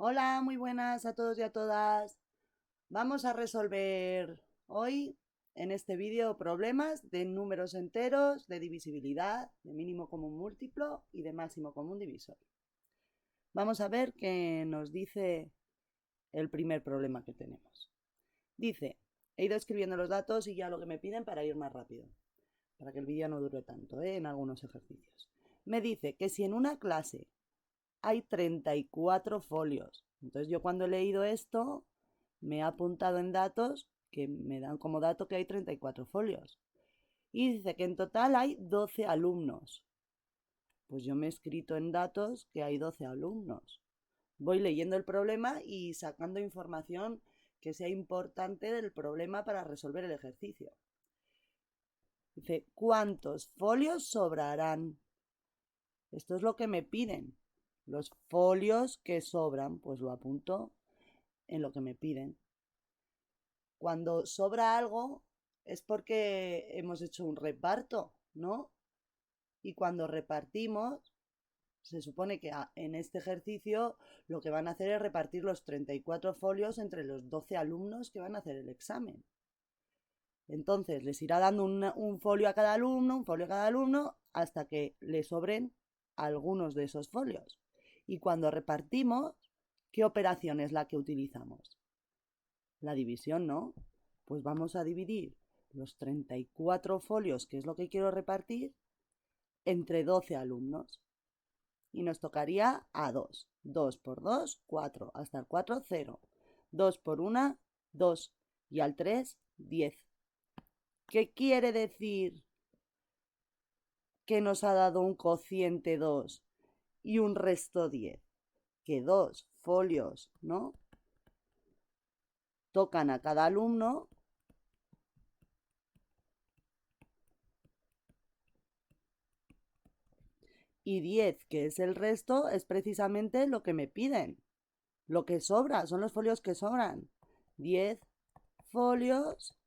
Hola, muy buenas a todos y a todas. Vamos a resolver hoy en este vídeo problemas de números enteros, de divisibilidad, de mínimo común múltiplo y de máximo común divisor. Vamos a ver qué nos dice el primer problema que tenemos. Dice, he ido escribiendo los datos y ya lo que me piden para ir más rápido, para que el vídeo no dure tanto, en algunos ejercicios. Me dice que si en una clase hay 34 folios. Entonces yo cuando he leído esto me he apuntado en datos que me dan como dato que hay 34 folios. Y dice que en total hay 12 alumnos. Pues yo me he escrito en datos que hay 12 alumnos. Voy leyendo el problema y sacando información que sea importante del problema para resolver el ejercicio. Dice, ¿cuántos folios sobrarán? Esto es lo que me piden. Los folios que sobran, pues lo apunto en lo que me piden. Cuando sobra algo es porque hemos hecho un reparto, ¿no? Y cuando repartimos, se supone que en este ejercicio lo que van a hacer es repartir los 34 folios entre los 12 alumnos que van a hacer el examen. Entonces les irá dando un folio a cada alumno, un folio a cada alumno, hasta que le sobren algunos de esos folios. Y cuando repartimos, ¿qué operación es la que utilizamos? La división, ¿no? Pues vamos a dividir los 34 folios, que es lo que quiero repartir, entre 12 alumnos. Y nos tocaría a 2. 2 por 2, 4. Hasta el 4, 0. 2 por 1, 2. Y al 3, 10. ¿Qué quiere decir que nos ha dado un cociente 2 y un resto 10? Que 2 folios, ¿no? Tocan a cada alumno y 10, que es el resto, es precisamente lo que me piden. Lo que sobra, son los folios que sobran. 10 folios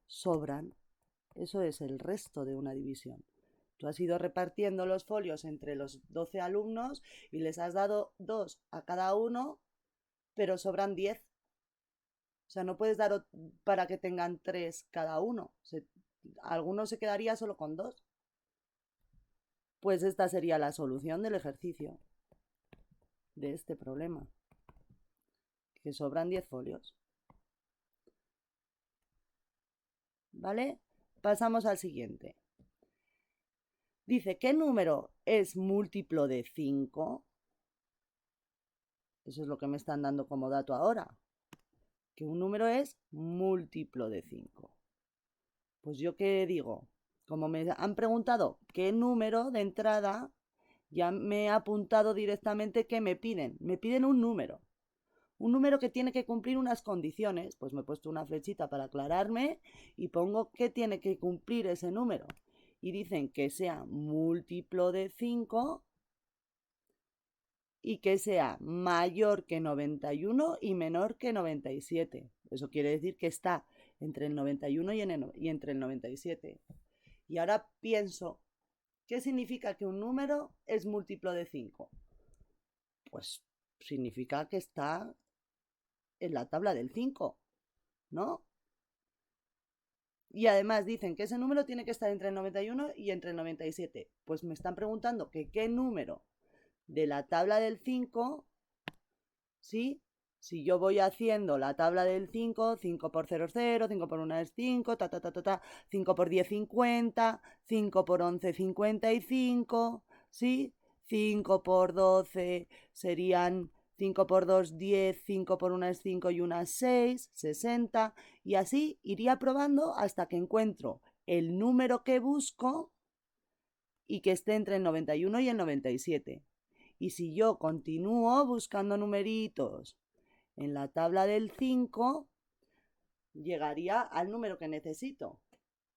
sobran. Eso es el resto de una división. Tú has ido repartiendo los folios entre los 12 alumnos y les has dado 2 a cada uno, pero sobran 10. O sea, no puedes dar para que tengan 3 cada uno. Alguno se quedaría solo con 2. Pues esta sería la solución del ejercicio de este problema. Que sobran 10 folios. ¿Vale? Pasamos al siguiente. Dice, ¿qué número es múltiplo de 5? Eso es lo que me están dando como dato ahora. Que un número es múltiplo de 5. Pues yo qué digo, como me han preguntado qué número de entrada, ya me he apuntado directamente que me piden. Me piden un número. Un número que tiene que cumplir unas condiciones. Pues me he puesto una flechita para aclararme y pongo que tiene que cumplir ese número. Y dicen que sea múltiplo de 5 y que sea mayor que 91 y menor que 97. Eso quiere decir que está entre el 91 y entre el 97. Y ahora pienso, ¿qué significa que un número es múltiplo de 5? Pues significa que está en la tabla del 5, ¿no? Y además dicen que ese número tiene que estar entre el 91 y entre el 97. Pues me están preguntando que qué número de la tabla del 5, ¿sí? Si yo voy haciendo la tabla del 5, 5 por 0 es 0, 5 por 1 es 5, 5 por 10, 50, 5 por 11, 55, ¿sí? 5 por 12 serían 5 por 2, 10, 5 por 1 es 5 y 1 es 6, 60. Y así iría probando hasta que encuentro el número que busco y que esté entre el 91 y el 97. Y si yo continúo buscando numeritos en la tabla del 5, llegaría al número que necesito.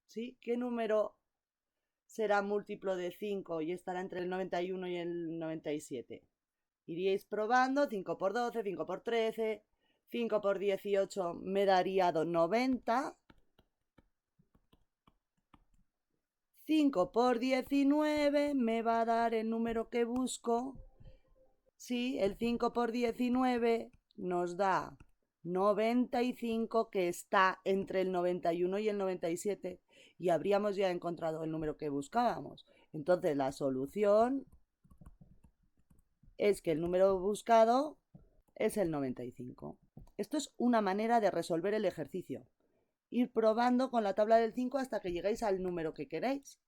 ¿Sí? ¿Qué número será múltiplo de 5 y estará entre el 91 y el 97? Iríais probando, 5 por 12, 5 por 13, 5 por 18 me daría 90, 5 por 19 me va a dar el número que busco, Sí, el 5 por 19 nos da 95, que está entre el 91 y el 97, y habríamos ya encontrado el número que buscábamos. Entonces la solución es que el número buscado es el 95. Esto es una manera de resolver el ejercicio. Ir probando con la tabla del 5 hasta que lleguéis al número que queréis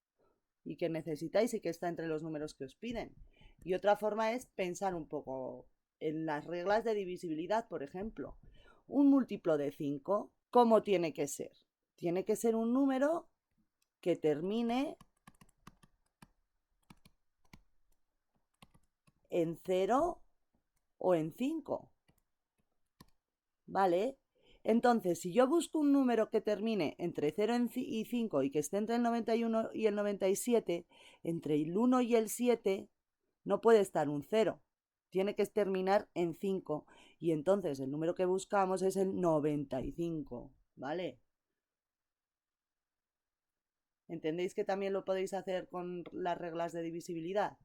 y que necesitáis y que está entre los números que os piden. Y otra forma es pensar un poco en las reglas de divisibilidad, por ejemplo. Un múltiplo de 5, ¿cómo tiene que ser? Tiene que ser un número que termine en 0 o en 5. ¿Vale? Entonces, si yo busco un número que termine entre 0 y 5 y que esté entre el 91 y el 97, entre el 1 y el 7 no puede estar un 0. Tiene que terminar en 5. Y entonces el número que buscamos es el 95. ¿Vale? ¿Entendéis que también lo podéis hacer con las reglas de divisibilidad?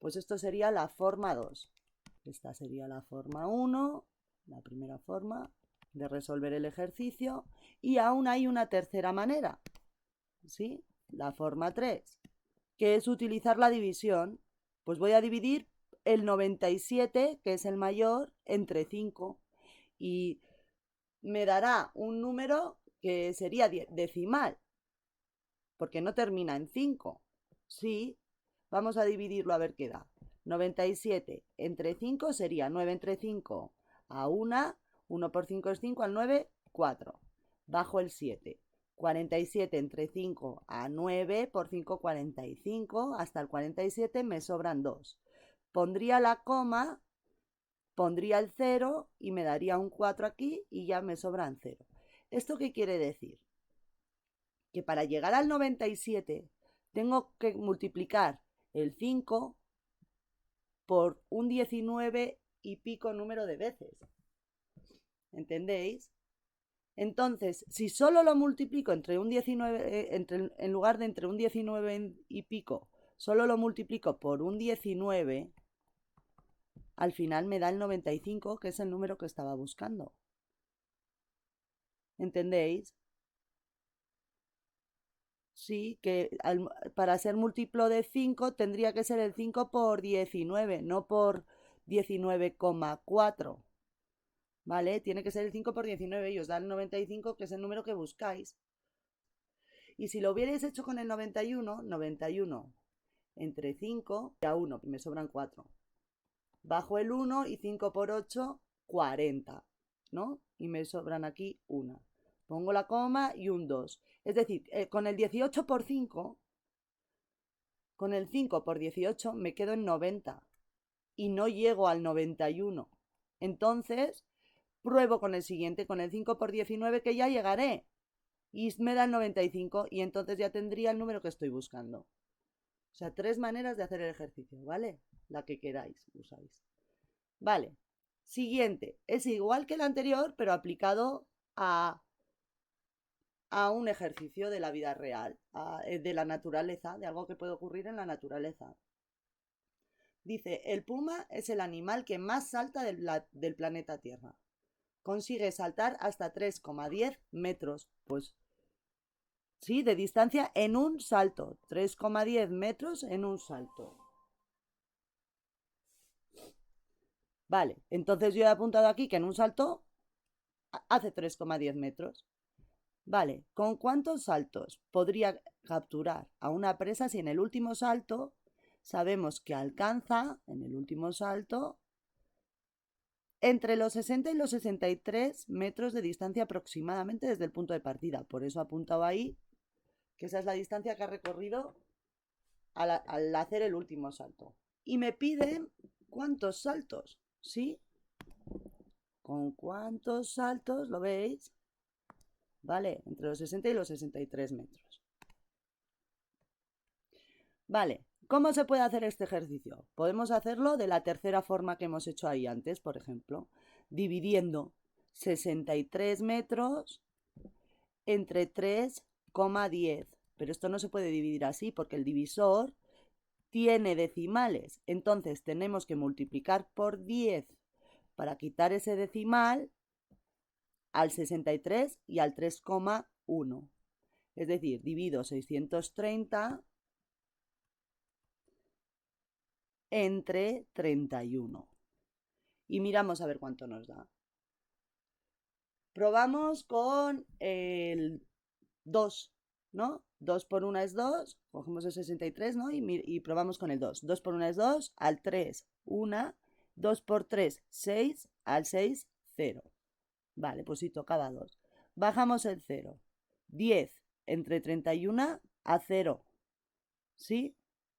Pues esto sería la forma 2. Esta sería la forma 1, la primera forma de resolver el ejercicio, y aún hay una tercera manera, ¿sí? La forma 3, que es utilizar la división. Pues voy a dividir el 97, que es el mayor, entre 5, y me dará un número que sería decimal, porque no termina en 5. Sí, vamos a dividirlo a ver qué da. 97 entre 5 sería 9 entre 5 a 1, 1 por 5 es 5, al 9, 4. Bajo el 7. 47 entre 5 a 9 por 5, 45. Hasta el 47 me sobran 2. Pondría la coma, pondría el 0 y me daría un 4 aquí y ya me sobran 0. ¿Esto qué quiere decir? Que para llegar al 97 tengo que multiplicar el 5 por un 19 y pico número de veces. ¿Entendéis? Entonces, si solo lo multiplico entre un 19, en lugar de entre un 19 y pico, solo lo multiplico por un 19, al final me da el 95, que es el número que estaba buscando. ¿Entendéis? Sí, que para ser múltiplo de 5 tendría que ser el 5 por 19, no por 19,4. ¿Vale? Tiene que ser el 5 por 19 y os da el 95, que es el número que buscáis. Y si lo hubierais hecho con el 91, 91 entre 5 a 1, me sobran 4. Bajo el 1 y 5 por 8, 40, ¿no? Y me sobran aquí 1. Pongo la coma y un 2. Es decir, con el 18 por 5, con el 5 por 18 me quedo en 90 y no llego al 91. Entonces, pruebo con el siguiente, con el 5 por 19, que ya llegaré. Y me da el 95 y entonces ya tendría el número que estoy buscando. O sea, 3 maneras de hacer el ejercicio, ¿vale? La que queráis, usáis. Vale. Siguiente. Es igual que el anterior, pero aplicado a un ejercicio de la vida real, de la naturaleza, de algo que puede ocurrir en la naturaleza. Dice, el puma es el animal que más salta del planeta Tierra. Consigue saltar hasta 3,10 metros. Pues sí, de distancia en un salto. 3,10 metros en un salto. Vale, entonces yo he apuntado aquí que en un salto hace 3,10 metros. Vale, ¿con cuántos saltos podría capturar a una presa si en el último salto sabemos que alcanza, en el último salto, entre los 60 y los 63 metros de distancia aproximadamente desde el punto de partida? Por eso he apuntado ahí que esa es la distancia que ha recorrido al hacer el último salto. Y me piden cuántos saltos, ¿sí? ¿Con cuántos saltos? ¿Lo veis? Vale, entre los 60 y los 63 metros. Vale, ¿cómo se puede hacer este ejercicio? Podemos hacerlo de la tercera forma que hemos hecho ahí antes, por ejemplo, dividiendo 63 metros entre 3,10. Pero esto no se puede dividir así porque el divisor tiene decimales. Entonces tenemos que multiplicar por 10 para quitar ese decimal al 63 y al 3,1. Es decir, divido 630 entre 31. Y miramos a ver cuánto nos da. Probamos con el 2, ¿no? 2 por 1 es 2, cogemos el 63, ¿no? Y probamos con el 2. 2 por 1 es 2, al 3, 1, 2 por 3, 6, al 6, 0. Vale, pues sí, tocaba 2. Bajamos el 0. 10 entre 31 a 0. ¿Sí?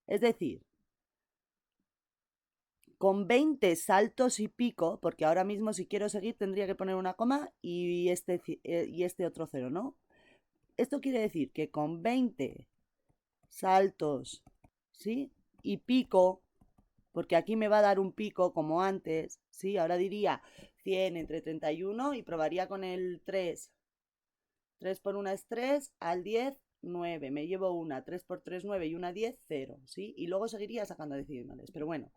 Es decir, con 20 saltos y pico, porque ahora mismo si quiero seguir tendría que poner una coma y este otro 0, ¿no? Esto quiere decir que con 20 saltos, ¿sí? Y pico, porque aquí me va a dar un pico como antes, ¿sí? Ahora diría 100 entre 31 y probaría con el 3. 3 por 1 es 3, al 10, 9. Me llevo una, 3 por 3, 9 y una 10, 0, ¿sí? Y luego seguiría sacando decimales, pero bueno.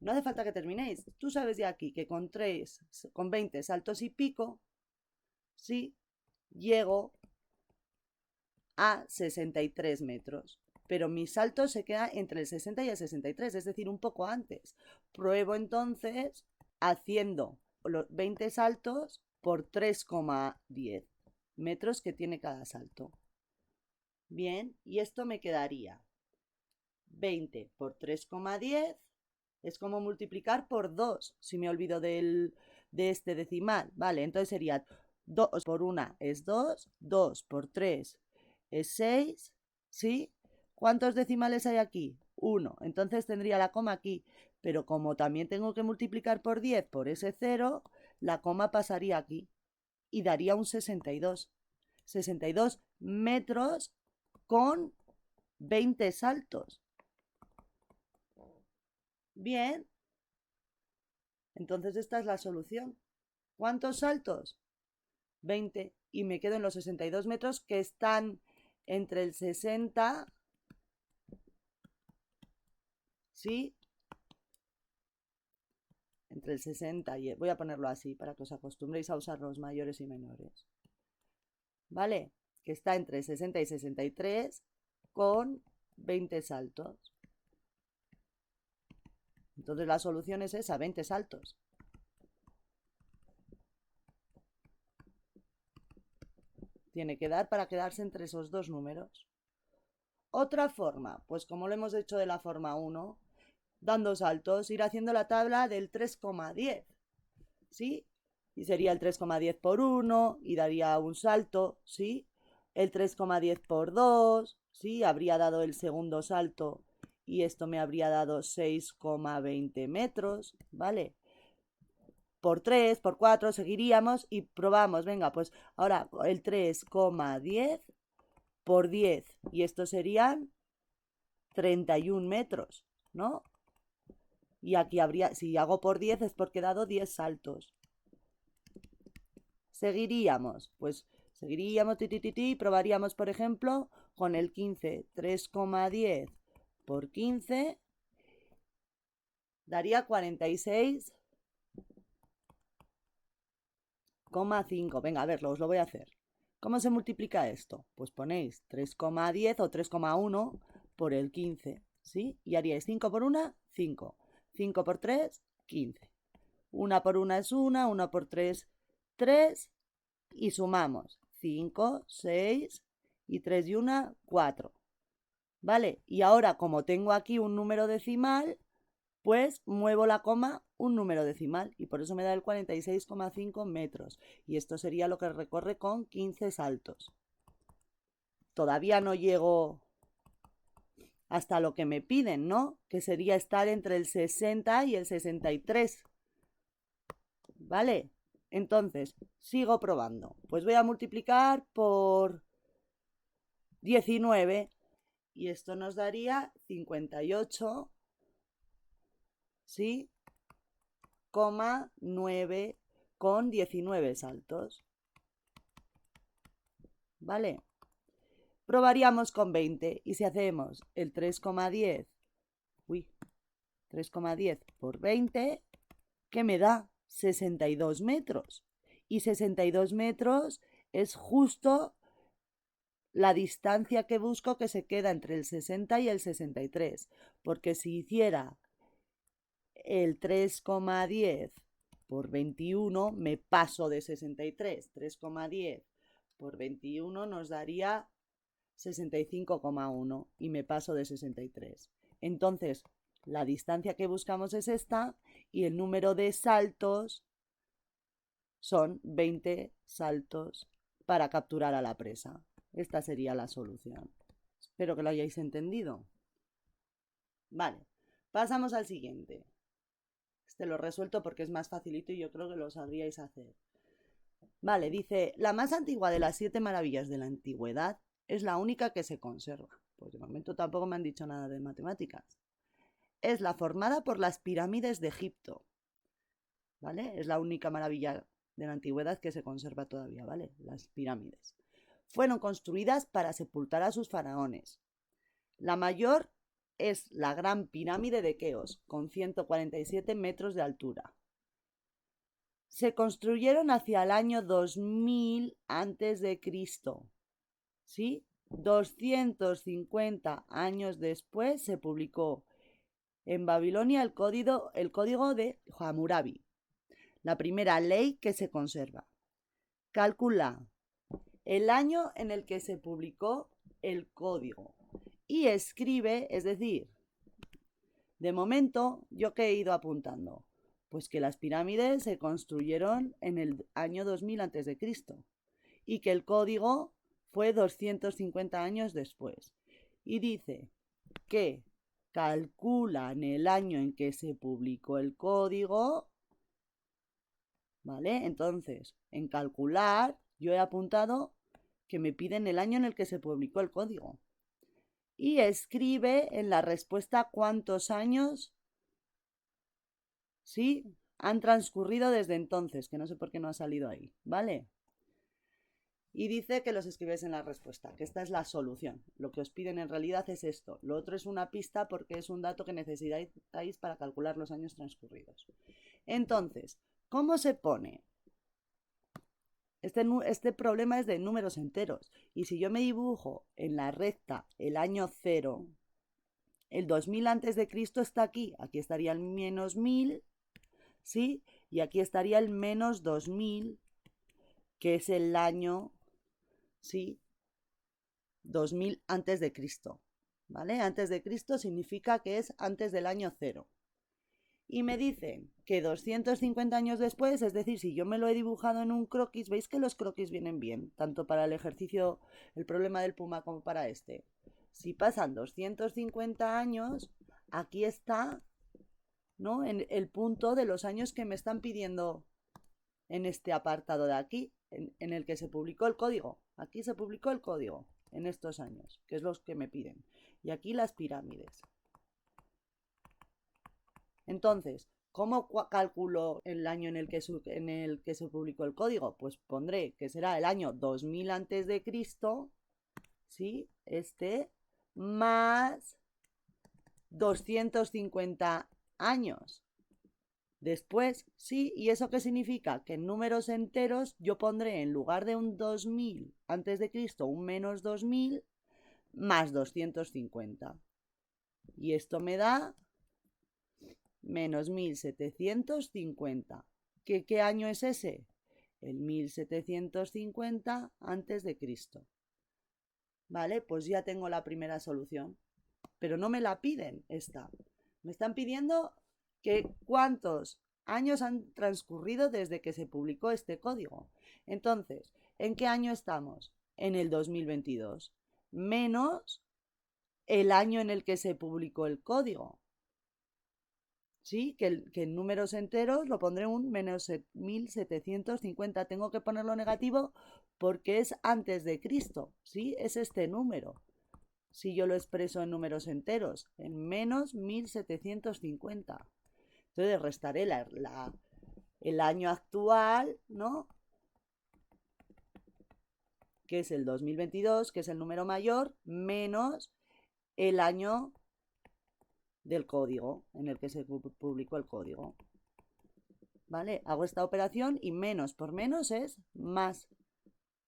No hace falta que terminéis. Tú sabes de aquí que con 20 saltos y pico, sí, llego a 63 metros. Pero mi salto se queda entre el 60 y el 63, es decir, un poco antes. Pruebo entonces haciendo los 20 saltos por 3,10 metros que tiene cada salto. Bien, y esto me quedaría 20 por 3,10. Es como multiplicar por 2, si me olvido de este decimal. Vale, entonces sería 2 por 1 es 2, 2 por 3 es 6, ¿sí? ¿Cuántos decimales hay aquí? 1. Entonces tendría la coma aquí. Pero como también tengo que multiplicar por 10 por ese 0, la coma pasaría aquí y daría un 62. 62 metros con 20 saltos. Bien, entonces esta es la solución. ¿Cuántos saltos? 20. Y me quedo en los 62 metros que están entre el 60, ¿sí? Entre el 60 y... Voy a ponerlo así para que os acostumbréis a usar los mayores y menores. ¿Vale? Que está entre 60 y 63 con 20 saltos. Entonces la solución es esa, 20 saltos. Tiene que dar para quedarse entre esos dos números. Otra forma, pues como lo hemos hecho de la forma 1, dando saltos, ir haciendo la tabla del 3,10, ¿sí? Y sería el 3,10 por 1 y daría un salto, ¿sí? El 3,10 por 2, ¿sí? Habría dado el segundo salto y esto me habría dado 6,20 metros, ¿vale? Por 3, por 4, seguiríamos y probamos. Venga, pues ahora el 3,10 por 10. Y esto serían 31 metros, ¿no? Y aquí habría, si hago por 10 es porque he dado 10 saltos. Seguiríamos, pues seguiríamos, probaríamos, por ejemplo, con el 15. 3,10 por 15 daría 46,5. Venga, a verlo, os lo voy a hacer. ¿Cómo se multiplica esto? Pues ponéis 3,10 o 3,1 por el 15, ¿sí? Y haríais 5 por 1, 5. 5 por 3, 15. 1 por 1 es 1, 1 por 3, 3. Y sumamos 5, 6 y 3 y 1, 4. ¿Vale? Y ahora, como tengo aquí un número decimal, pues muevo la coma un número decimal y por eso me da el 46,5 metros. Y esto sería lo que recorre con 15 saltos. Todavía no llego hasta lo que me piden, ¿no? Que sería estar entre el 60 y el 63. ¿Vale? Entonces, sigo probando. Pues voy a multiplicar por 19 y esto nos daría 58, ¿sí? 9 con 19 saltos. ¿Vale? Probaríamos con 20 y si hacemos el 3,10 3,10 por 20, que me da 62 metros. Y 62 metros es justo la distancia que busco, que se queda entre el 60 y el 63. Porque si hiciera el 3,10 por 21, me paso de 63. 3,10 por 21 nos daría 65,1 y me paso de 63. Entonces, la distancia que buscamos es esta y el número de saltos son 20 saltos para capturar a la presa. Esta sería la solución. Espero que lo hayáis entendido. Vale, pasamos al siguiente. Este lo he resuelto porque es más facilito y yo creo que lo sabríais hacer. Vale, dice, la más antigua de las 7 maravillas de la antigüedad es la única que se conserva. Pues de momento tampoco me han dicho nada de matemáticas. Es la formada por las pirámides de Egipto. ¿Vale? Es la única maravilla de la antigüedad que se conserva todavía, ¿vale? Las pirámides. Fueron construidas para sepultar a sus faraones. La mayor es la Gran Pirámide de Keops, con 147 metros de altura. Se construyeron hacia el año 2000 antes de Cristo. ¿Sí? 250 años después se publicó en Babilonia el código de Hammurabi, la primera ley que se conserva. Calcula el año en el que se publicó el código y escribe, es decir, de momento, ¿yo qué he ido apuntando? Pues que las pirámides se construyeron en el año 2000 a.C. y que el código fue 250 años después. Y dice que calculan el año en que se publicó el código, ¿vale? Entonces, en calcular, yo he apuntado que me piden el año en el que se publicó el código. Y escribe en la respuesta cuántos años, ¿sí?, han transcurrido desde entonces, que no sé por qué no ha salido ahí, ¿vale? Y dice que los escribes en la respuesta, que esta es la solución. Lo que os piden en realidad es esto. Lo otro es una pista porque es un dato que necesitáis para calcular los años transcurridos. Entonces, ¿cómo se pone? Este problema es de números enteros. Y si yo me dibujo en la recta el año 0, el 2000 antes de Cristo está aquí. Aquí estaría el menos 1000, ¿sí? Y aquí estaría el menos 2000, que es el año, ¿sí?, 2000 antes de Cristo, ¿vale? Antes de Cristo significa que es antes del año 0. Y me dicen que 250 años después, es decir, si yo me lo he dibujado en un croquis, veis que los croquis vienen bien, tanto para el ejercicio, el problema del puma, como para este. Si pasan 250 años, aquí está, ¿no?, en el punto de los años que me están pidiendo en este apartado de aquí, en el que se publicó el código. Aquí se publicó el código en estos años, que es los que me piden. Y aquí las pirámides. Entonces, ¿cómo calculo el año en el que se publicó el código? Pues pondré que será el año 2000 antes de Cristo, ¿sí? Más 250 años después, ¿sí? ¿Y eso qué significa? Que en números enteros yo pondré, en lugar de un 2000 antes de Cristo, un menos 2000 más 250. Y esto me da menos 1750. ¿Qué año es ese? El 1750 antes de Cristo. Vale, pues ya tengo la primera solución. Pero no me la piden esta. Me están pidiendo que cuántos años han transcurrido desde que se publicó este código. Entonces, ¿en qué año estamos? En el 2022. Menos el año en el que se publicó el código. Sí, que en números enteros lo pondré un menos 1750. Tengo que ponerlo negativo porque es antes de Cristo. ¿Sí? Es este número. Si yo lo expreso en números enteros, en menos 1750. Entonces restaré el año actual, ¿no?, que es el 2022, que es el número mayor, menos el año del código en el que se publicó el código. ¿Vale? Hago esta operación y menos por menos es más.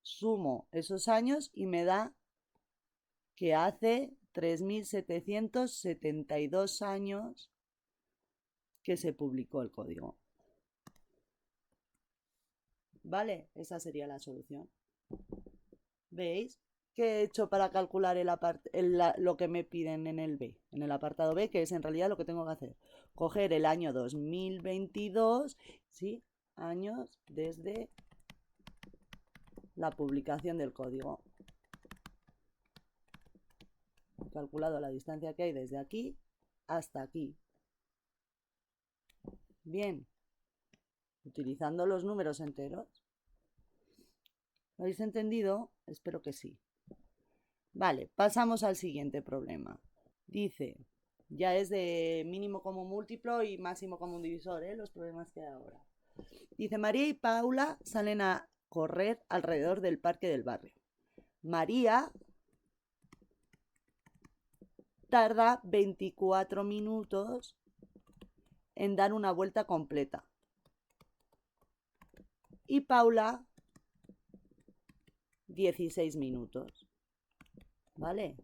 Sumo esos años y me da que hace 3.772 años que se publicó el código. ¿Vale? Esa sería la solución. ¿Veis? ¿Qué he hecho para calcular lo que me piden en el B? En el apartado B, que es en realidad lo que tengo que hacer. Coger el año 2022, ¿sí? Años desde la publicación del código. He calculado la distancia que hay desde aquí hasta aquí. Bien. Utilizando los números enteros. ¿Lo habéis entendido? Espero que sí. Vale, pasamos al siguiente problema. Dice, ya es de mínimo común múltiplo y máximo común divisor, los problemas que hay ahora. Dice, María y Paula salen a correr alrededor del parque del barrio. María tarda 24 minutos en dar una vuelta completa. Y Paula 16 minutos. ¿Vale?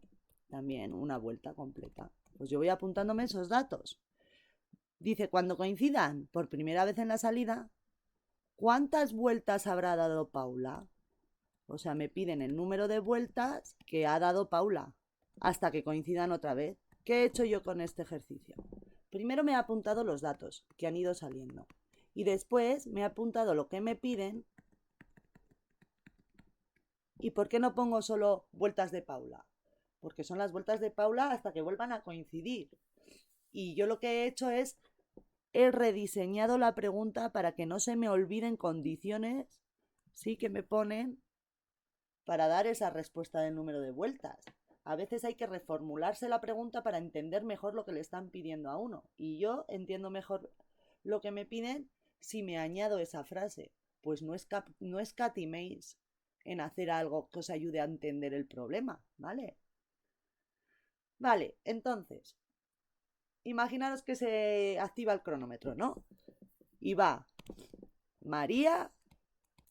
También una vuelta completa. Pues yo voy apuntándome esos datos. Dice, cuando coincidan por primera vez en la salida, ¿cuántas vueltas habrá dado Paula? O sea, me piden el número de vueltas que ha dado Paula hasta que coincidan otra vez. ¿Qué he hecho yo con este ejercicio? Primero me he apuntado los datos que han ido saliendo y después me he apuntado lo que me piden. ¿Y por qué no pongo solo vueltas de Paula? Porque son las vueltas de Paula hasta que vuelvan a coincidir. Y yo lo que he hecho es, he rediseñado la pregunta para que no se me olviden condiciones, sí, que me ponen para dar esa respuesta del número de vueltas. A veces hay que reformularse la pregunta para entender mejor lo que le están pidiendo a uno. Y yo entiendo mejor lo que me piden si me añado esa frase. Pues no escatiméis en hacer algo que os ayude a entender el problema, ¿vale? Vale, entonces, imaginaros que se activa el cronómetro, ¿no? Y va María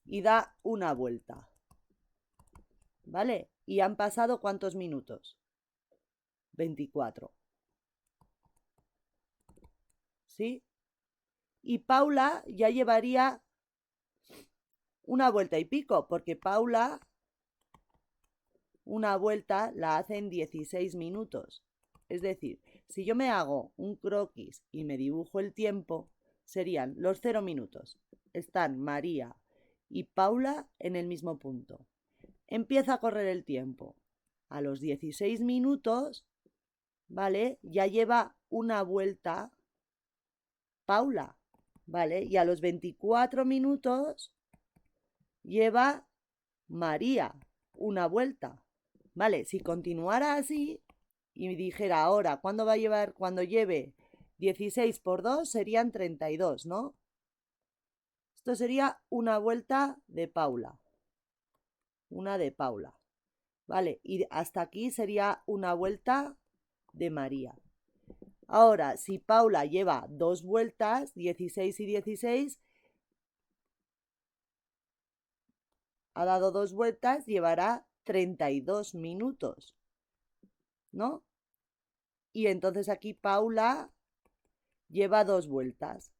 y da una vuelta, ¿vale? Y han pasado ¿cuántos minutos? 24. ¿Sí? Y Paula ya llevaría una vuelta y pico, porque Paula una vuelta la hace en 16 minutos. Es decir, si yo me hago un croquis y me dibujo el tiempo, serían los 0 minutos. Están María y Paula en el mismo punto. Empieza a correr el tiempo. A los 16 minutos, ¿vale? Ya lleva una vuelta Paula, ¿vale? Y a los 24 minutos lleva María una vuelta. Vale, si continuara así y me dijera ahora, ¿cuándo va a llevar? Cuando lleve 16 por 2 serían 32, ¿no? Esto sería una vuelta de Paula. Una de Paula. Vale, y hasta aquí sería una vuelta de María. Ahora, si Paula lleva 2 vueltas, 16 y 16, ha dado 2 vueltas, llevará 32 minutos, ¿no? Y entonces aquí Paula lleva 2 vueltas.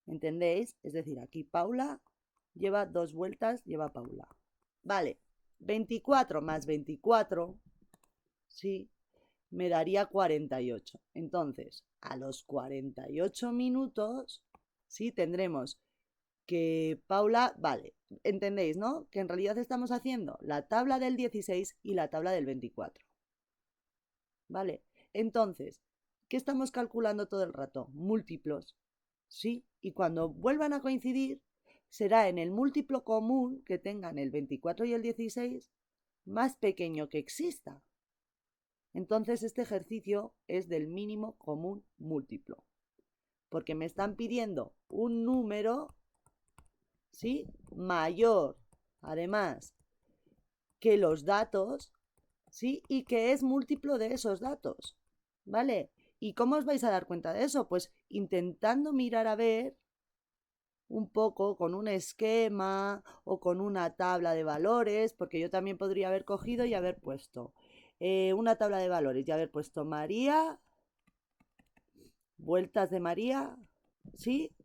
¿Entendéis? Es decir, aquí Paula lleva 2 vueltas, lleva Paula. Vale, 24 más 24, sí, me daría 48. Entonces, a los 48 minutos, sí, tendremos que Paula, vale, entendéis, ¿no? Que en realidad estamos haciendo la tabla del 16 y la tabla del 24. ¿Vale? Entonces, ¿qué estamos calculando todo el rato? Múltiplos, ¿sí? Y cuando vuelvan a coincidir, será en el múltiplo común que tengan el 24 y el 16 más pequeño que exista. Entonces, este ejercicio es del mínimo común múltiplo, porque me están pidiendo un número, ¿sí? Mayor, además, que los datos, ¿sí? Y que es múltiplo de esos datos, ¿vale? ¿Y cómo os vais a dar cuenta de eso? Pues intentando mirar a ver un poco con un esquema o con una tabla de valores, porque yo también podría haber cogido y haber puesto una tabla de valores y haber puesto María, vueltas de María, ¿sí?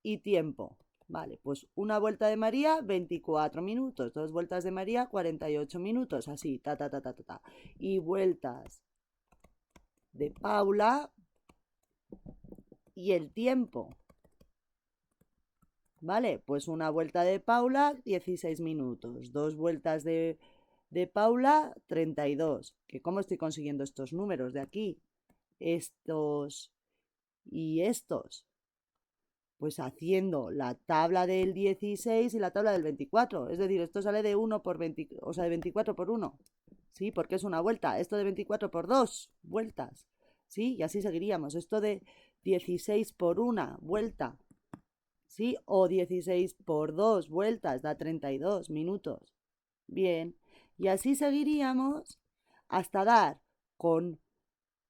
Y tiempo. Vale, pues una vuelta de María, 24 minutos. Dos vueltas de María, 48 minutos. Así, ta, ta, ta, ta, ta, ta. Y vueltas de Paula y el tiempo. Vale, pues una vuelta de Paula, 16 minutos. Dos vueltas de Paula, 32. ¿Cómo estoy consiguiendo estos números de aquí? Estos y estos. Pues haciendo la tabla del 16 y la tabla del 24. Es decir, esto sale de 1 por 20, o sea, de 24 por 1. ¿Sí? Porque es una vuelta. Esto de 24 por 2 vueltas. ¿Sí? Y así seguiríamos. Esto de 16 por 1 vuelta. ¿Sí? O 16 por 2 vueltas da 32 minutos. Bien. Y así seguiríamos hasta dar con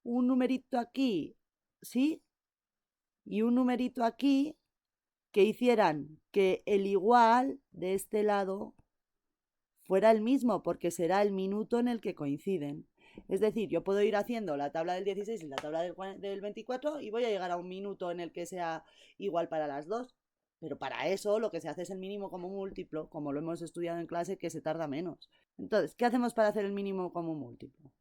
un numerito aquí, ¿sí? Y un numerito aquí que hicieran que el igual de este lado fuera el mismo, porque será el minuto en el que coinciden. Es decir, yo puedo ir haciendo la tabla del 16 y la tabla del 24 y voy a llegar a un minuto en el que sea igual para las dos. Pero para eso lo que se hace es el mínimo común múltiplo, como lo hemos estudiado en clase, que se tarda menos. Entonces, ¿qué hacemos para hacer el mínimo común múltiplo?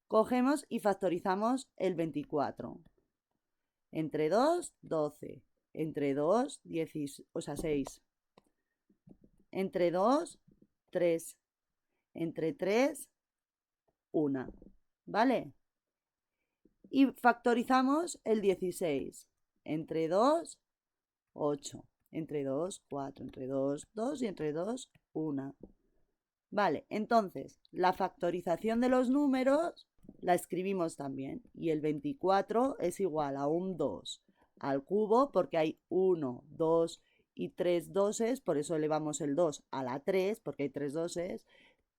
Cogemos y factorizamos el 24. Entre 2, 12. Entre 2, 10, o sea, 6. Entre 2, 3. Entre 3, 1. ¿Vale? Y factorizamos el 16. Entre 2, 8. Entre 2, 4. Entre 2, 2 y entre 2, 1. Vale, entonces la factorización de los números la escribimos también. Y el 24 es igual a un 2 al cubo porque hay 1, 2 y 3 doses, por eso elevamos el 2 a la 3 porque hay 3 doses,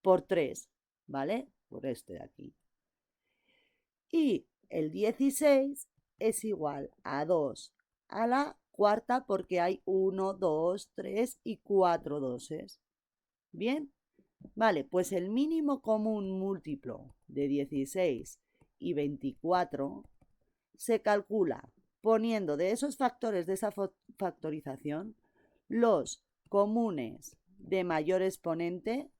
por 3, ¿vale? Por este de aquí. Y el 16 es igual a 2 a la cuarta porque hay 1, 2, 3 y 4 doses. Bien, vale, pues el mínimo común múltiplo de 16 y 24 se calcula poniendo de esos factores de esa factorización los comunes de mayor exponente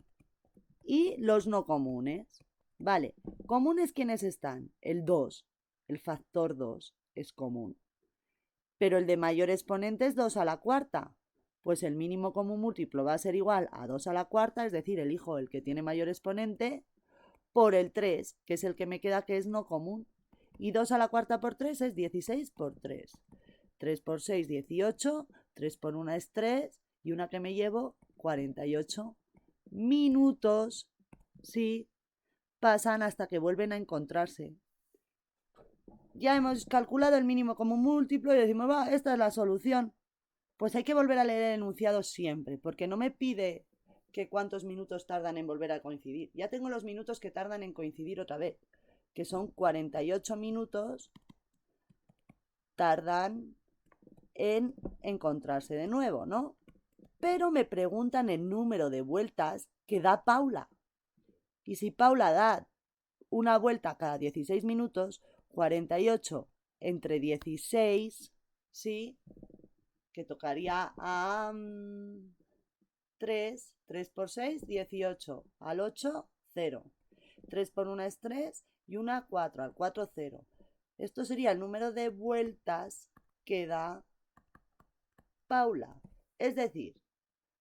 y los no comunes. Vale, comunes ¿quiénes están? El 2, el factor 2 es común. Pero el de mayor exponente es 2 a la cuarta. Pues el mínimo común múltiplo va a ser igual a 2 a la cuarta, es decir, elijo el que tiene mayor exponente, por el 3, que es el que me queda que es no común. Y 2 a la cuarta por 3 es 16 por 3. 3 por 6, 18. 3 por 1 es 3. Y una que me llevo, 48 minutos. Sí, pasan hasta que vuelven a encontrarse. Ya hemos calculado el mínimo común múltiplo y decimos, va, esta es la solución. Pues hay que volver a leer el enunciado siempre, porque no me pide que cuántos minutos tardan en volver a coincidir. Ya tengo los minutos que tardan en coincidir otra vez, que son 48 minutos tardan en encontrarse de nuevo, ¿no? Pero me preguntan el número de vueltas que da Paula. Y si Paula da una vuelta cada 16 minutos, 48 entre 16, ¿sí? Que tocaría a 3, 3 por 6, 18, al 8, 0. 3 por 1 es 3 y una 4, al 4, 0. Esto sería el número de vueltas que da Paula. Es decir,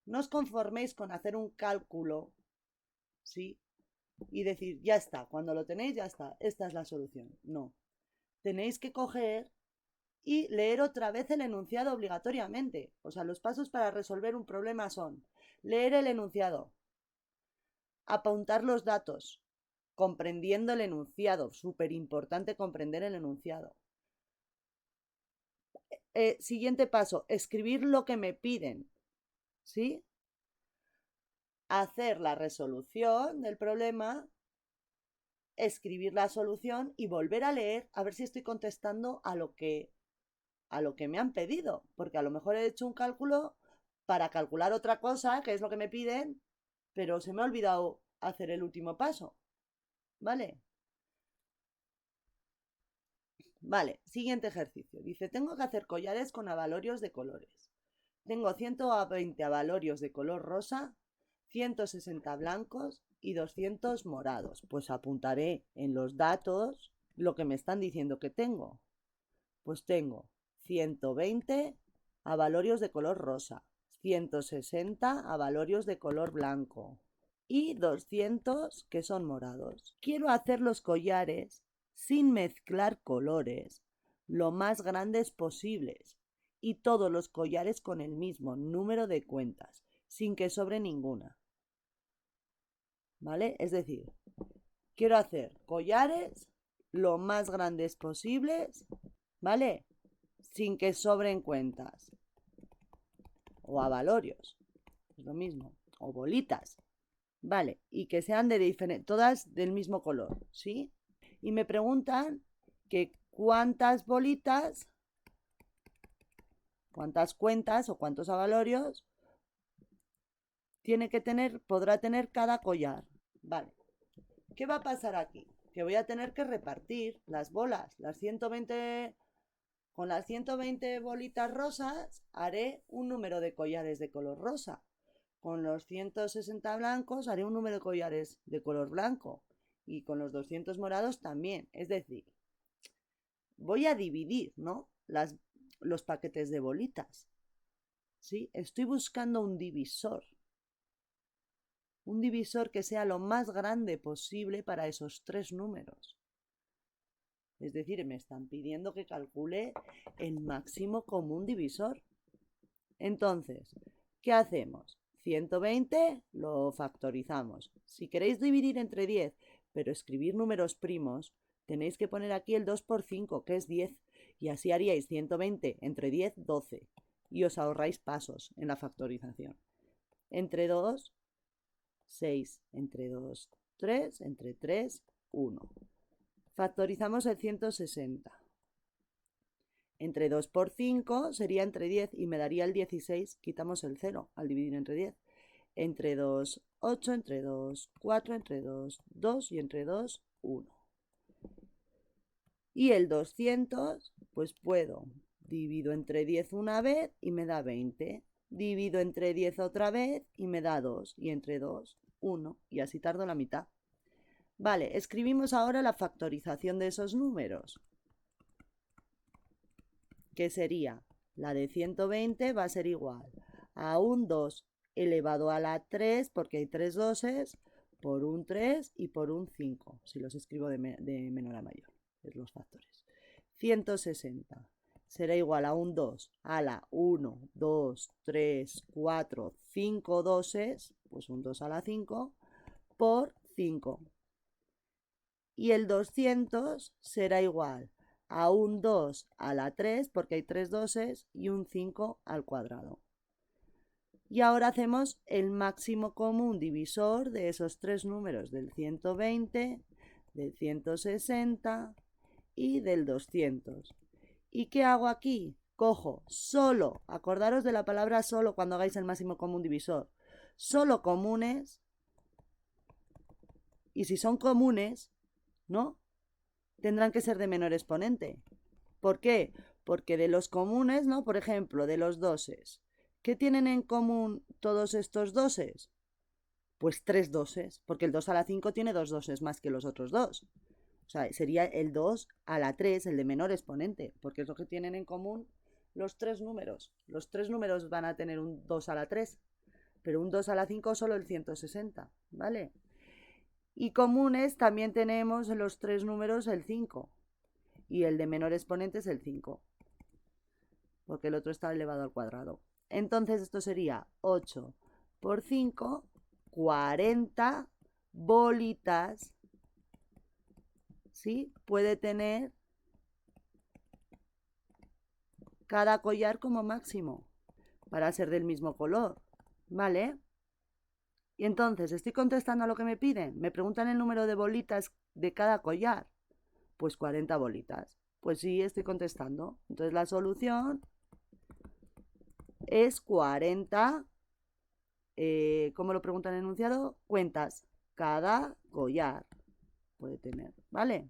no os conforméis con hacer un cálculo, ¿sí? Y decir, ya está, cuando lo tenéis, ya está, esta es la solución. No, tenéis que coger y leer otra vez el enunciado obligatoriamente. O sea, los pasos para resolver un problema son leer el enunciado, apuntar los datos, comprendiendo el enunciado, súper importante comprender el enunciado. Siguiente paso, escribir lo que me piden, ¿sí? Hacer la resolución del problema escribir la solución y volver a leer a ver si estoy contestando a lo que me han pedido, porque a lo mejor he hecho un cálculo para calcular otra cosa, que es lo que me piden, pero se me ha olvidado hacer el último paso. ¿Vale? Vale, siguiente ejercicio. Dice, tengo que hacer collares con abalorios de colores. Tengo 120 abalorios de color rosa, 160 blancos y 200 morados. Pues apuntaré en los datos lo que me están diciendo que tengo. Pues tengo 120 abalorios de color rosa, 160 abalorios de color blanco y 200 que son morados. Quiero hacer los collares sin mezclar colores lo más grandes posibles y todos los collares con el mismo número de cuentas, sin que sobre ninguna. ¿Vale? Es decir, quiero hacer collares lo más grandes posibles, ¿vale? Sin que sobren cuentas. O abalorios, es lo mismo. O bolitas, ¿vale? Y que sean todas del mismo color, ¿sí? Y me preguntan que cuántas bolitas, cuántas cuentas o cuántos abalorios podrá tener cada collar. Vale. ¿Qué va a pasar aquí? Que voy a tener que repartir las bolas, con las 120 bolitas rosas haré un número de collares de color rosa. Con los 160 blancos haré un número de collares de color blanco. Y con los 200 morados también. Es decir, voy a dividir, ¿no? Los paquetes de bolitas. ¿Sí? Estoy buscando un divisor. Un divisor que sea lo más grande posible para esos tres números. Es decir, me están pidiendo que calcule el máximo común divisor. Entonces, ¿qué hacemos? 120 lo factorizamos. Si queréis dividir entre 10, pero escribir números primos, tenéis que poner aquí el 2 por 5, que es 10. Y así haríais 120 entre 10, 12. Y os ahorráis pasos en la factorización. Entre 2, 6. Entre 2, 3. Entre 3, 1. Factorizamos el 160. Entre 2 por 5 sería entre 10 y me daría el 16. Quitamos el 0 al dividir entre 10. Entre 2, 8. Entre 2, 4. Entre 2, 2. Y entre 2, 1. Y el 200, pues divido entre 10 una vez y me da 20. Divido entre 10 otra vez y me da 2. Y entre 2, 1. Y así tardo la mitad. Vale, escribimos ahora la factorización de esos números. Que sería, la de 120 va a ser igual a un 2 elevado a la 3, porque hay 3 doses, por un 3 y por un 5, si los escribo de menor a mayor, es los factores. 160 será igual a un 2 a la 1, 2, 3, 4, 5 doses, pues un 2 a la 5, por 5. Y el 200 será igual a un 2 a la 3, porque hay 3 doses, y un 5 al cuadrado. Y ahora hacemos el máximo común divisor de esos tres números, del 120, del 160 y del 200. ¿Y qué hago aquí? Cojo solo, acordaros de la palabra solo cuando hagáis el máximo común divisor, solo comunes, y si son comunes, ¿no? Tendrán que ser de menor exponente. ¿Por qué? Porque de los comunes, ¿no? Por ejemplo, de los doses, ¿qué tienen en común todos estos doses? Pues 3 doses, porque el 2 a la 5 tiene 2 doses más que los otros dos. O sea, sería el 2 a la 3, el de menor exponente, porque es lo que tienen en común los tres números. Los tres números van a tener un 2 a la 3, pero un 2 a la 5 solo el 160, ¿vale? Y comunes también tenemos en los tres números el 5. Y el de menor exponente es el 5. Porque el otro está elevado al cuadrado. Entonces esto sería 8 por 5, 40 bolitas. ¿Sí? Puede tener cada collar como máximo. Para ser del mismo color. ¿Vale? Y entonces, ¿estoy contestando a lo que me piden? Me preguntan el número de bolitas de cada collar? Pues 40 bolitas. Pues sí, estoy contestando. Entonces la solución es 40, ¿cómo lo pregunta el enunciado? Cuentas cada collar puede tener, ¿vale?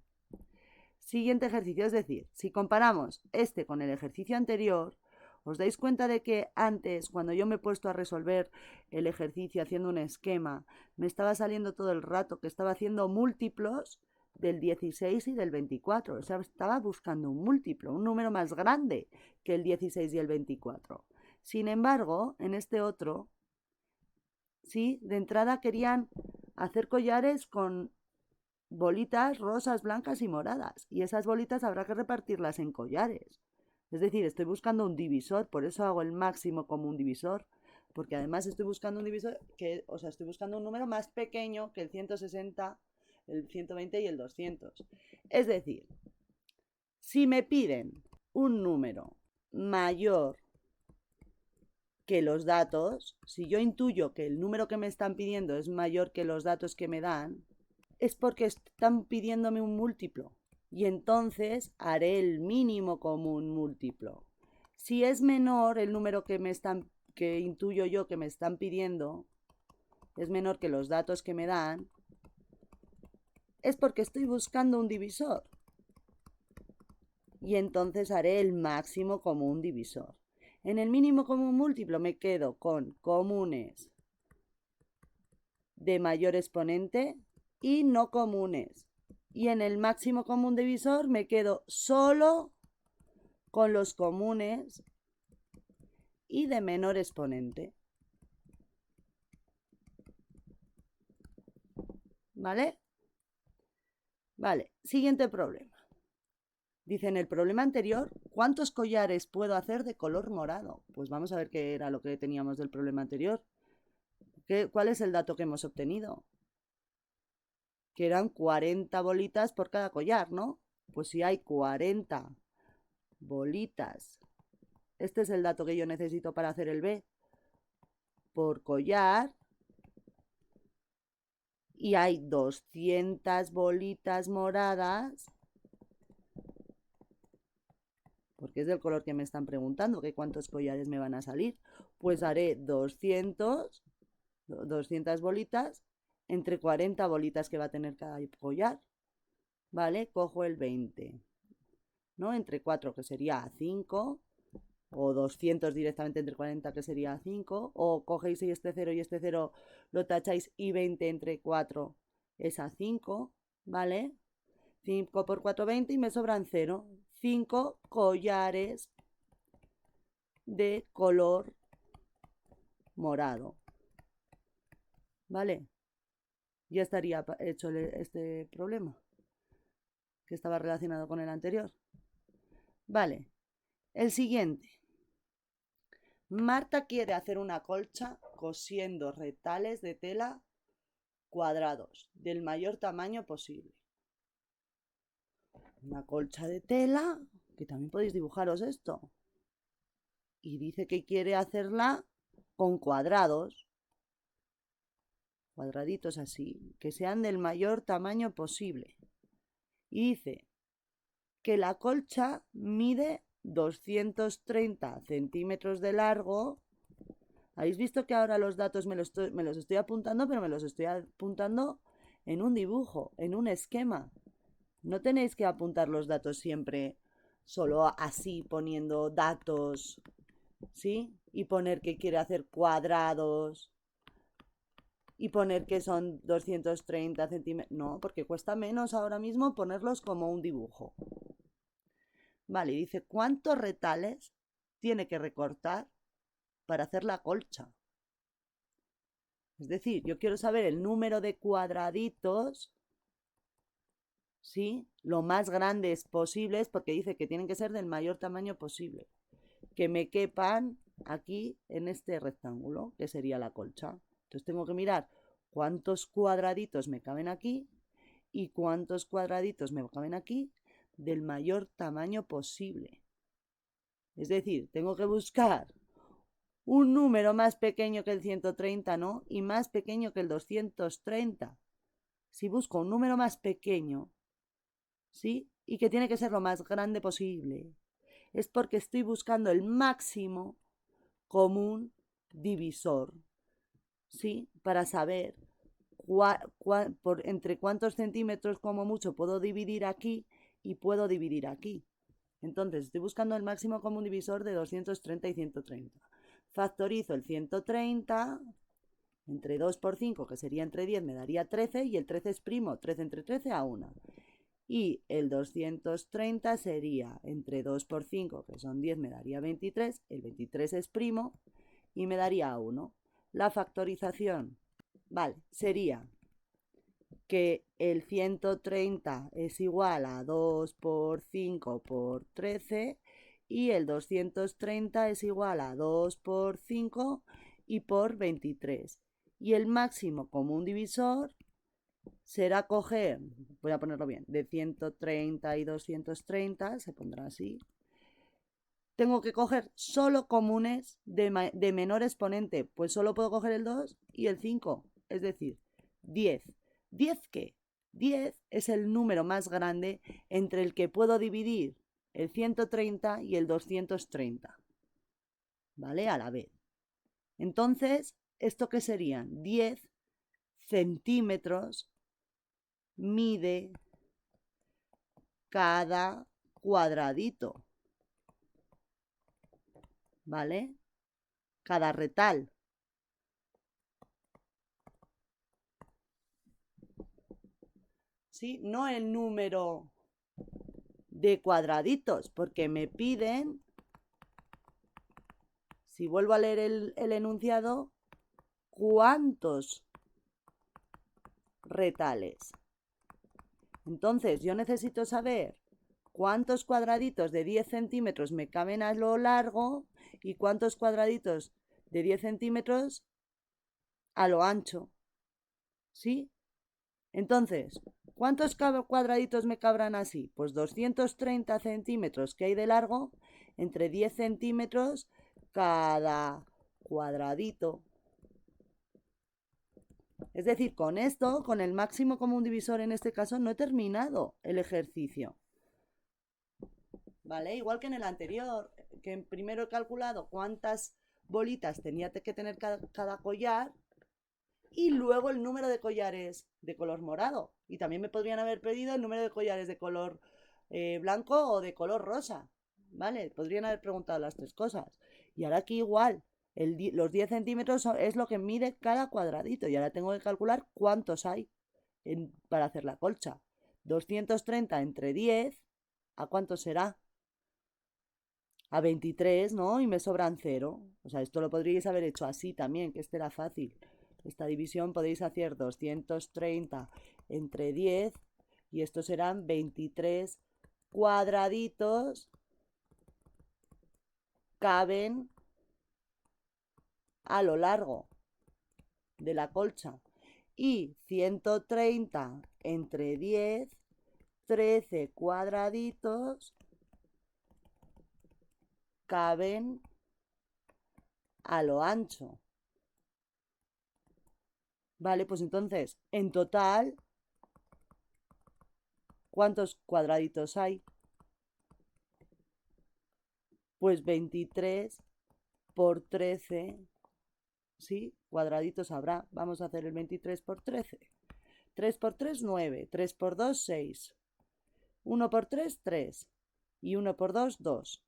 Siguiente ejercicio, es decir, si comparamos este con el ejercicio anterior, os dais cuenta de que antes, cuando yo me he puesto a resolver el ejercicio haciendo un esquema, me estaba saliendo todo el rato que estaba haciendo múltiplos del 16 y del 24. O sea, estaba buscando un múltiplo, un número más grande que el 16 y el 24. Sin embargo, en este otro, sí, de entrada querían hacer collares con bolitas rosas, blancas y moradas. Y esas bolitas habrá que repartirlas en collares. Es decir, estoy buscando un divisor, por eso hago el máximo como un divisor. Porque además estoy buscando un divisor que, o sea, estoy buscando un número más pequeño que el 160, el 120 y el 200. Es decir, si me piden un número mayor que los datos, si yo intuyo que el número que me están pidiendo es mayor que los datos que me dan, es porque están pidiéndome un múltiplo y entonces haré el mínimo común múltiplo. Si es menor el número que intuyo yo que me están pidiendo, es menor que los datos que me dan, es porque estoy buscando un divisor y entonces haré el máximo común divisor. En el mínimo común múltiplo me quedo con comunes de mayor exponente y no comunes. Y en el máximo común divisor me quedo solo con los comunes y de menor exponente. ¿Vale? Vale, siguiente problema. Dice en el problema anterior, ¿cuántos collares puedo hacer de color morado? Pues vamos a ver qué era lo que teníamos del problema anterior. ¿Cuál es el dato que hemos obtenido? Que eran 40 bolitas por cada collar, ¿no? Pues si hay 40 bolitas, este es el dato que yo necesito para hacer el B, por collar, y hay 200 bolitas moradas, porque es del color que me están preguntando, que cuántos collares me van a salir, pues haré 200 bolitas entre 40 bolitas que va a tener cada collar, ¿vale? Cojo el 20, ¿no? Entre 4, que sería 5, o 200 directamente entre 40, que sería 5, o cogéis este 0 y este 0 lo tacháis y 20 entre 4 es a 5, ¿vale? 5 por 4, 20 y me sobran 0. 5 collares de color morado, ¿vale? Ya estaría hecho este problema, que estaba relacionado con el anterior. Vale, el siguiente. Marta quiere hacer una colcha cosiendo retales de tela cuadrados del mayor tamaño posible. Una colcha de tela, que también podéis dibujaros esto. Y dice que quiere hacerla con cuadrados, cuadraditos así, que sean del mayor tamaño posible. Y dice que la colcha mide 230 centímetros de largo. Habéis visto que ahora los datos me los estoy apuntando, pero me los estoy apuntando en un dibujo, en un esquema. No tenéis que apuntar los datos siempre solo así, poniendo datos, ¿sí? Y poner que quiere hacer cuadrados y poner que son 230 centímetros. No, porque cuesta menos ahora mismo ponerlos como un dibujo. Vale, dice, ¿cuántos retales tiene que recortar para hacer la colcha? Es decir, yo quiero saber el número de cuadraditos, ¿sí? Lo más grandes posibles, porque dice que tienen que ser del mayor tamaño posible. Que me quepan aquí en este rectángulo, que sería la colcha. Entonces tengo que mirar cuántos cuadraditos me caben aquí y cuántos cuadraditos me caben aquí del mayor tamaño posible. Es decir, tengo que buscar un número más pequeño que el 130, ¿no? Y más pequeño que el 230. si busco un número más pequeño, ¿sí? Y que tiene que ser lo más grande posible, es porque estoy buscando el máximo común divisor, ¿sí? Para saber entre cuántos centímetros como mucho puedo dividir aquí y puedo dividir aquí. Entonces estoy buscando el máximo común divisor de 230 y 130. Factorizo el 130 entre 2 por 5, que sería entre 10, me daría 13, y el 13 es primo, 13 entre 13 a 1. Y el 230 sería entre 2 por 5, que son 10, me daría 23, el 23 es primo y me daría 1. La factorización, vale, sería que el 130 es igual a 2 por 5 por 13 y el 230 es igual a 2 por 5 y por 23. Y el máximo común divisor será coger, voy a ponerlo bien, de 130 y 230, se pondrá así. Tengo que coger solo comunes de menor exponente, pues solo puedo coger el 2 y el 5, es decir, 10. ¿10 qué? 10 es el número más grande entre el que puedo dividir el 130 y el 230, ¿vale? A la vez. Entonces, ¿esto qué serían? 10 centímetros mide cada cuadradito, ¿vale? Cada retal. ¿Sí? No el número de cuadraditos, porque me piden, si vuelvo a leer el enunciado, ¿cuántos retales? Entonces yo necesito saber cuántos cuadraditos de 10 centímetros me caben a lo largo y cuántos cuadraditos de 10 centímetros a lo ancho. ¿Sí? Entonces, ¿cuántos cuadraditos me cabrán así? Pues 230 centímetros que hay de largo entre 10 centímetros cada cuadradito. Es decir, con esto, con el máximo común divisor en este caso, no he terminado el ejercicio. ¿Vale? Igual que en el anterior, que primero he calculado cuántas bolitas tenía que tener cada collar y luego el número de collares de color morado. Y también me podrían haber pedido el número de collares de color blanco o de color rosa. ¿Vale? Podrían haber preguntado las tres cosas. Y ahora aquí igual, los 10 centímetros es lo que mide cada cuadradito. Y ahora tengo que calcular cuántos hay para hacer la colcha. 230 entre 10, ¿a cuánto será? A 23, ¿no? Y me sobran 0. O sea, esto lo podríais haber hecho así también, que este era fácil. Esta división podéis hacer 230 entre 10 y estos serán 23 cuadraditos. Caben a lo largo de la colcha. Y 130 entre 10, 13 cuadraditos caben a lo ancho. Vale, pues entonces, en total, ¿cuántos cuadraditos hay? Pues 23 por 13, ¿sí? Cuadraditos habrá. Vamos a hacer el 23 por 13. 3 por 3, 9. 3 por 2, 6. 1 por 3, 3. Y 1 por 2, 2.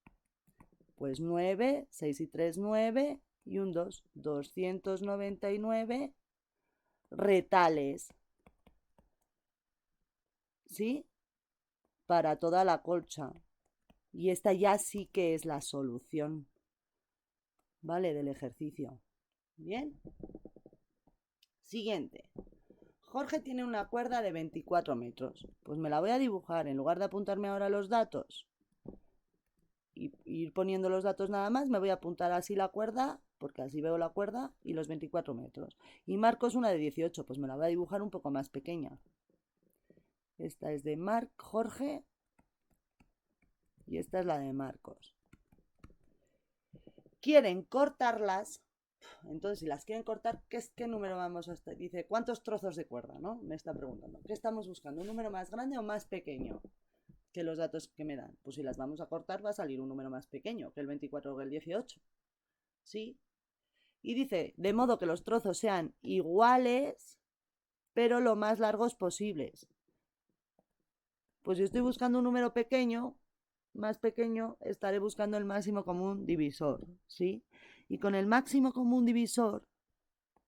Pues 9, 6 y 3, 9. Y un 2. 299 retales. ¿Sí? Para toda la colcha. Y esta ya sí que es la solución, ¿vale? Del ejercicio. Bien. Siguiente. Jorge tiene una cuerda de 24 metros. Pues me la voy a dibujar. En lugar de apuntarme ahora los datos y ir poniendo los datos nada más, me voy a apuntar así la cuerda, porque así veo la cuerda y los 24 metros. Y Marcos una de 18. Pues me la voy a dibujar un poco más pequeña. Esta es de Jorge y esta es la de Marcos. Quieren cortarlas Entonces, si las quieren cortar, ¿qué número vamos a estar? Dice, ¿cuántos trozos de cuerda, no? Me está preguntando. ¿Qué estamos buscando? ¿Un número más grande o más pequeño que los datos que me dan? Pues si las vamos a cortar, va a salir un número más pequeño que el 24 o el 18. ¿Sí? Y dice, de modo que los trozos sean iguales, pero lo más largos posibles. Pues si estoy buscando un número pequeño, más pequeño, estaré buscando el máximo común divisor, ¿sí? Y con el máximo común divisor,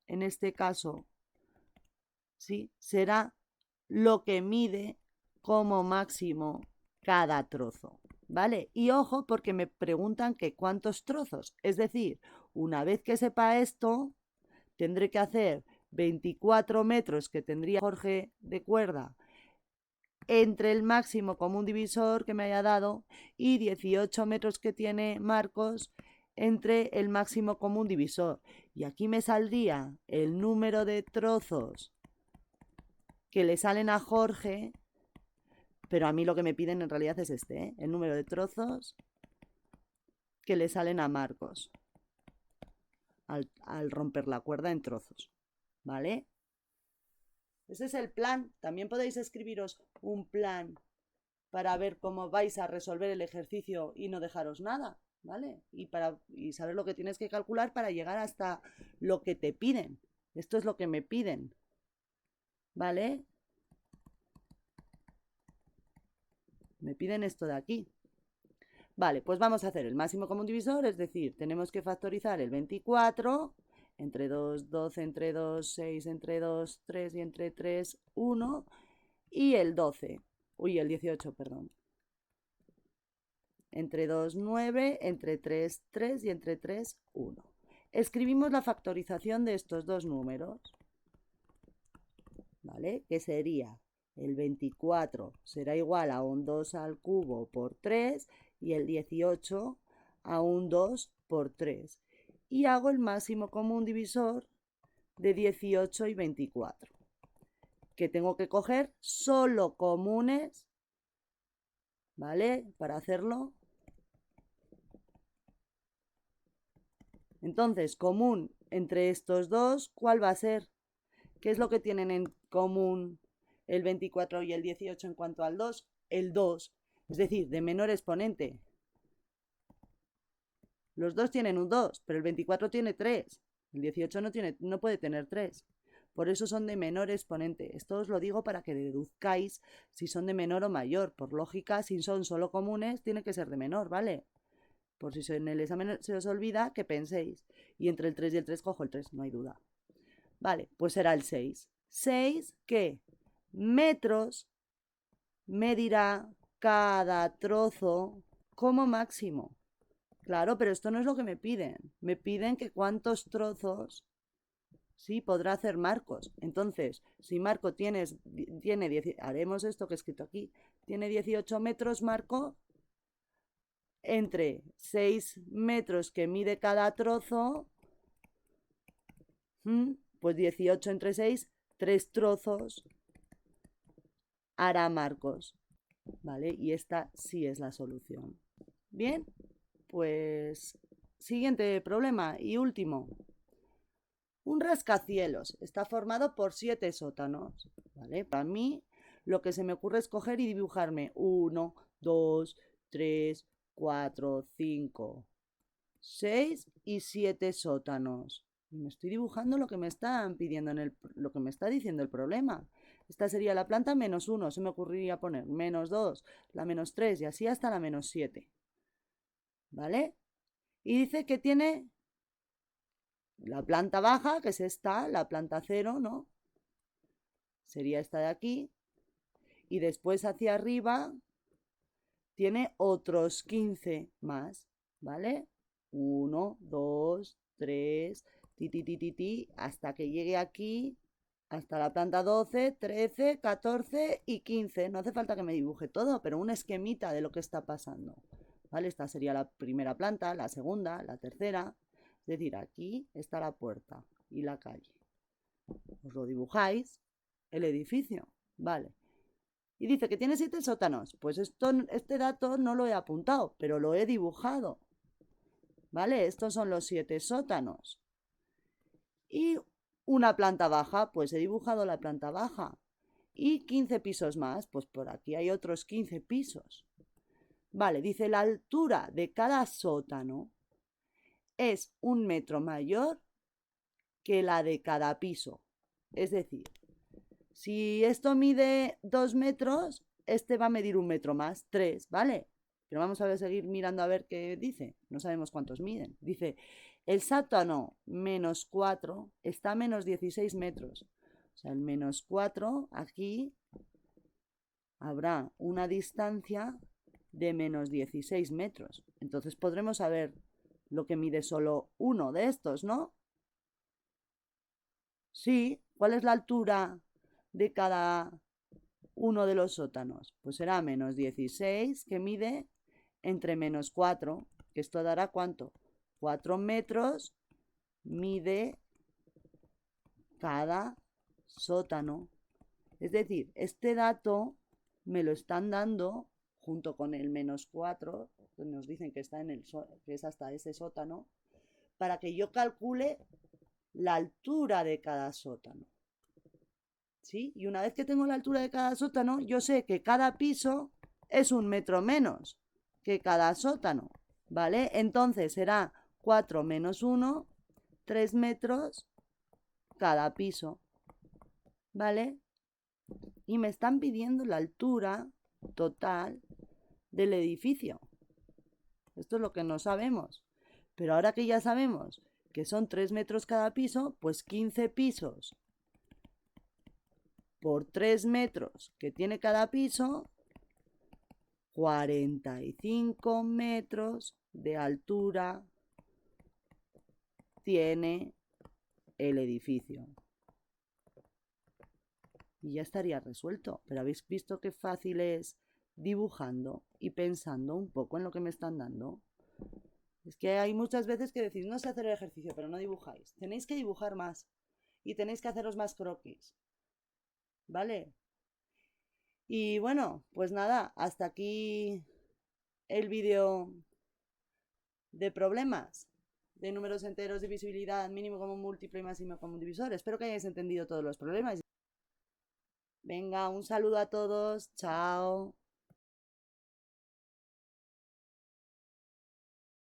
en este caso, ¿sí? Será lo que mide como máximo cada trozo, ¿vale? Y ojo, porque me preguntan que cuántos trozos. Es decir, una vez que sepa esto, tendré que hacer 24 metros que tendría Jorge de cuerda entre el máximo común divisor que me haya dado y 18 metros que tiene Marcos entre el máximo común divisor. Y aquí me saldría el número de trozos que le salen a Jorge, pero a mí lo que me piden en realidad es este, ¿eh? El número de trozos que le salen a Marcos al romper la cuerda en trozos, ¿vale? Ese es el plan. También podéis escribiros un plan para ver cómo vais a resolver el ejercicio y no dejaros nada, ¿vale? Y saber lo que tienes que calcular para llegar hasta lo que te piden. Esto es lo que me piden, ¿vale? Me piden esto de aquí. Vale, pues vamos a hacer el máximo común divisor, es decir, tenemos que factorizar el 24 entre 2, 12, entre 2, 6, entre 2, 3 y entre 3, 1 y el 12, el 18, perdón. Entre 2, 9, entre 3, 3 y entre 3, 1. Escribimos la factorización de estos dos números, ¿vale? Que sería el 24 será igual a un 2 al cubo por 3 y el 18 a un 2 por 3. Y hago el máximo común divisor de 18 y 24. Que tengo que coger solo comunes, ¿vale? Para hacerlo. Entonces, común entre estos dos, ¿cuál va a ser? ¿Qué es lo que tienen en común el 24 y el 18 en cuanto al 2? El 2, es decir, de menor exponente. Los dos tienen un 2, pero el 24 tiene 3. El 18 no puede tener 3. Por eso son de menor exponente. Esto os lo digo para que deduzcáis si son de menor o mayor. Por lógica, si son solo comunes, tiene que ser de menor, ¿vale? Por si en el examen se os olvida, que penséis. Y entre el 3 y el 3 cojo el 3, no hay duda. Vale, pues será el 6. 6, ¿qué? Metros medirá cada trozo como máximo. Claro, pero esto no es lo que me piden. Me piden que cuántos trozos, sí, podrá hacer Marcos. Entonces, si Marco tiene haremos esto que he escrito aquí, tiene 18 metros Marco, entre 6 metros que mide cada trozo, pues 18 entre 6, 3 trozos hará Marcos, ¿vale? Y esta sí es la solución. Bien, pues siguiente problema y último. Un rascacielos está formado por 7 sótanos, ¿vale? Para mí lo que se me ocurre es coger y dibujarme 1, 2, 3, 4, 5, 6 y 7 sótanos. Y me estoy dibujando lo que me están pidiendo lo que me está diciendo el problema. Esta sería la planta menos 1, se me ocurriría poner menos 2, la menos 3 y así hasta la menos 7. ¿Vale? Y dice que tiene la planta baja, que es esta, la planta 0, ¿no? Sería esta de aquí. Y después hacia arriba tiene otros 15 más, ¿vale? 1, 2, 3, hasta que llegue aquí, hasta la planta 12, 13, 14 y 15. No hace falta que me dibuje todo, pero un esquemita de lo que está pasando, ¿vale? Esta sería la primera planta, la segunda, la tercera. Es decir, aquí está la puerta y la calle. Os lo dibujáis, el edificio, ¿vale? Y dice que tiene 7 sótanos. Pues este dato no lo he apuntado, pero lo he dibujado. ¿Vale? Estos son los 7 sótanos. Y una planta baja, pues he dibujado la planta baja. Y 15 pisos más, pues por aquí hay otros 15 pisos. Vale, dice la altura de cada sótano es 1 metro mayor que la de cada piso. Es decir, si esto mide 2 metros, este va a medir 1 metro más, 3, ¿vale? Pero vamos a seguir mirando a ver qué dice. No sabemos cuántos miden. Dice, el sótano -4 está a -16 metros. O sea, el -4 aquí habrá una distancia de -16 metros. Entonces podremos saber lo que mide solo uno de estos, ¿no? Sí, ¿cuál es la altura de cada uno de los sótanos? Pues será -16, que mide entre -4, que esto dará ¿cuánto? 4 metros mide cada sótano. Es decir, este dato me lo están dando junto con el -4, que nos dicen que, está que es hasta ese sótano, para que yo calcule la altura de cada sótano. ¿Sí? Y una vez que tengo la altura de cada sótano, yo sé que cada piso es 1 metro menos que cada sótano, ¿vale? Entonces será 4 menos 1, 3 metros cada piso, ¿vale? Y me están pidiendo la altura total del edificio. Esto es lo que no sabemos. Pero ahora que ya sabemos que son 3 metros cada piso, pues 15 pisos por 3 metros que tiene cada piso, 45 metros de altura tiene el edificio. Y ya estaría resuelto. Pero habéis visto qué fácil es dibujando y pensando un poco en lo que me están dando. Es que hay muchas veces que decís, no sé hacer el ejercicio, pero no dibujáis. Tenéis que dibujar más y tenéis que haceros más croquis. ¿Vale? Y bueno, pues nada, hasta aquí el vídeo de problemas de números enteros, divisibilidad, mínimo común múltiplo y máximo común divisor. Espero que hayáis entendido todos los problemas. Venga, un saludo a todos. Chao.